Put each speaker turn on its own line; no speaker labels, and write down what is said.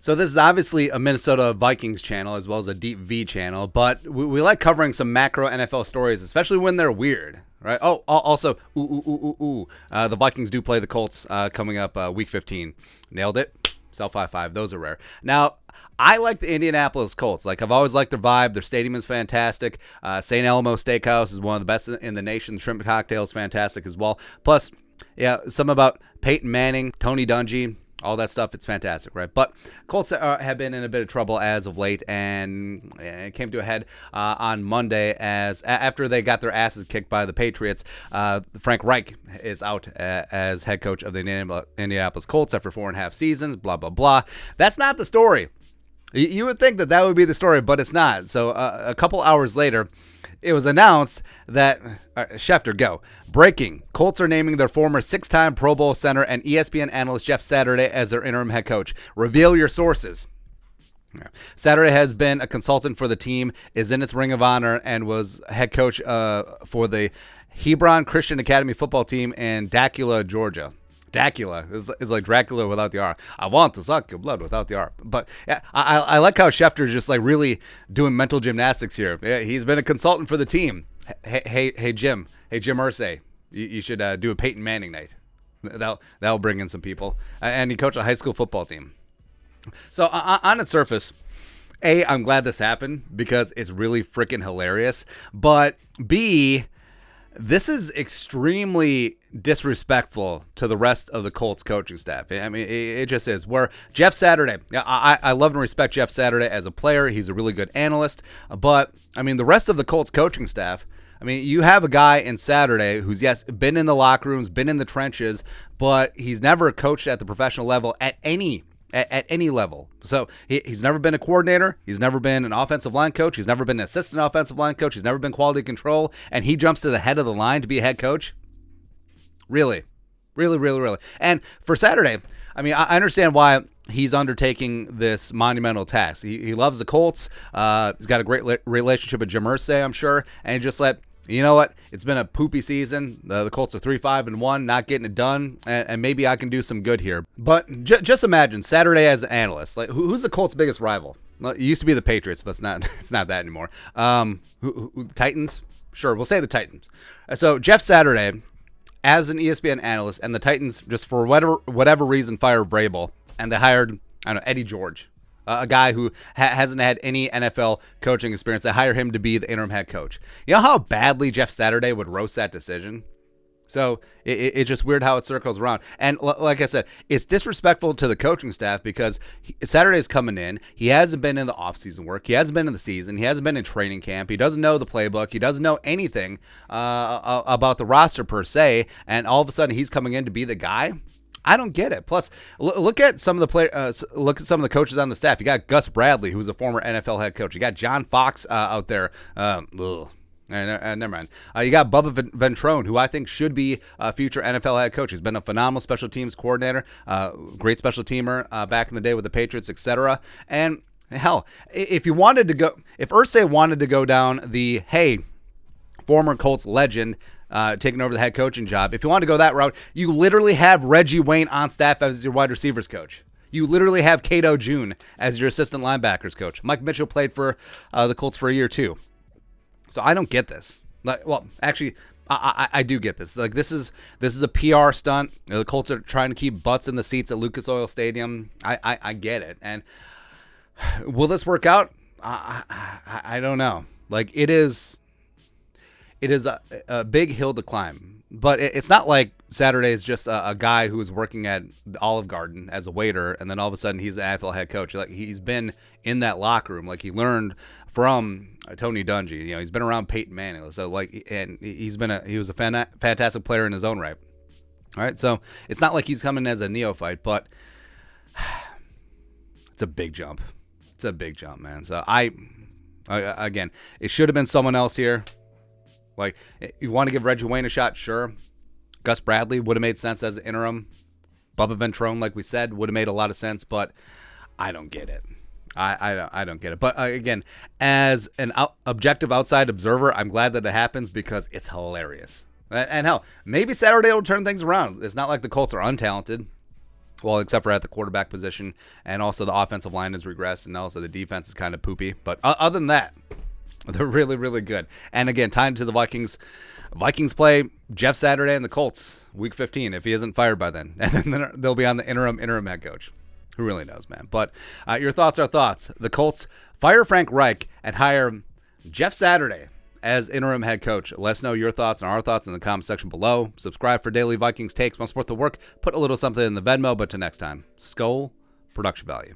So this is obviously a Minnesota Vikings channel as well as a Deep V channel, but we like covering some macro NFL stories, especially when they're weird, right? Oh, also, the Vikings do play the Colts coming up week 15. Nailed it. Self high five. Those are rare. Now, I like the Indianapolis Colts. Like, I've always liked their vibe. Their stadium is fantastic. St. Elmo Steakhouse is one of the best in the nation. The shrimp cocktail is fantastic as well. Plus, yeah, some about Peyton Manning, Tony Dungy, all that stuff. It's fantastic, right? But Colts have been in a bit of trouble as of late, and it came to a head on Monday as after they got their asses kicked by the Patriots. Frank Reich is out as head coach of the Indianapolis Colts after 4.5 seasons, blah, blah, blah. That's not the story. You would think that would be the story, but it's not. So a couple hours later, it was announced that, Schefter, go. Breaking. Colts are naming their former 6-time Pro Bowl center and ESPN analyst Jeff Saturday as their interim head coach. Reveal your sources. Saturday has been a consultant for the team, is in its Ring of Honor, and was head coach for the Hebron Christian Academy football team in Dacula, Georgia. Dacula is like Dracula without the R. I want to suck your blood without the R. But yeah, I like how Schefter is just like really doing mental gymnastics here. Yeah, he's been a consultant for the team. Hey Jim Irsay, you should do a Peyton Manning night. That'll bring in some people. And he coached a high school football team. So on its surface, A, I'm glad this happened because it's really freaking hilarious. But B, this is extremely disrespectful to the rest of the Colts coaching staff. I mean, it just is. Where Jeff Saturday, I love and respect Jeff Saturday as a player. He's a really good analyst. But, I mean, the rest of the Colts coaching staff, I mean, you have a guy in Saturday who's, yes, been in the locker rooms, been in the trenches, but he's never coached at the professional level at any level. So he's never been a coordinator. He's never been an offensive line coach. He's never been an assistant offensive line coach. He's never been quality control. And he jumps to the head of the line to be a head coach? Really? Really? And for Saturday, I mean, I understand why he's undertaking this monumental task. He loves the Colts. He's got a great relationship with Jim Irsay, I'm sure. And just let, you know what? It's been a poopy season. The Colts are 3-5-1, not getting it done, and maybe I can do some good here. But just imagine Saturday as an analyst. Like, who's the Colts' biggest rival? Well, it used to be the Patriots, but it's not. It's not that anymore. Titans? Sure, we'll say the Titans. So Jeff Saturday, as an ESPN analyst, and the Titans, just for whatever reason, fired Vrabel, and they hired, I don't know, Eddie George. A guy who hasn't had any NFL coaching experience. They hire him to be the interim head coach. You know how badly Jeff Saturday would roast that decision? So it's just weird how it circles around. And like I said, it's disrespectful to the coaching staff because Saturday's coming in. He hasn't been in the offseason work. He hasn't been in the season. He hasn't been in training camp. He doesn't know the playbook. He doesn't know anything about the roster per se. And all of a sudden he's coming in to be the guy. I don't get it. Plus, look at some of the look at some of the coaches on the staff. You got Gus Bradley, who's a former NFL head coach. You got John Fox out there. Never mind. You got Bubba Ventrone, who I think should be a future NFL head coach. He's been a phenomenal special teams coordinator, great special teamer back in the day with the Patriots, etc. And hell, if Irsay wanted to go down the former Colts legend, taking over the head coaching job. If you want to go that route, you literally have Reggie Wayne on staff as your wide receivers coach. You literally have Cato June as your assistant linebackers coach. Mike Mitchell played for the Colts for a year too. So I don't get this. Well, actually, I do get this. Like this is a PR stunt. You know, the Colts are trying to keep butts in the seats at Lucas Oil Stadium. I get it. And will this work out? I don't know. Like it is a big hill to climb, but it's not like Saturday is just a guy who was working at the Olive Garden as a waiter, and then all of a sudden he's an NFL head coach. Like he's been in that locker room, like he learned from Tony Dungy. You know, he's been around Peyton Manning, so like, and he was a fantastic player in his own right. All right, so it's not like he's coming as a neophyte, but it's a big jump. It's a big jump, man. So again, it should have been someone else here. Like, you want to give Reggie Wayne a shot? Sure. Gus Bradley would have made sense as an interim. Bubba Ventrone, like we said, would have made a lot of sense, but I don't get it. I don't get it. But again, as an objective outside observer, I'm glad that it happens because it's hilarious. And hell, maybe Saturday will turn things around. It's not like the Colts are untalented. Well, except for at the quarterback position, and also the offensive line has regressed, and also the defense is kind of poopy. But other than that, they're really, really good. And again, tying to the Vikings, Vikings play Jeff Saturday and the Colts week 15 if he isn't fired by then. And then they'll be on the interim head coach. Who really knows, man? But your thoughts are thoughts. The Colts fire Frank Reich and hire Jeff Saturday as interim head coach. Let us know your thoughts and our thoughts in the comment section below. Subscribe for daily Vikings takes. Want to support the work? Put a little something in the Venmo. But till next time, Skol, production value.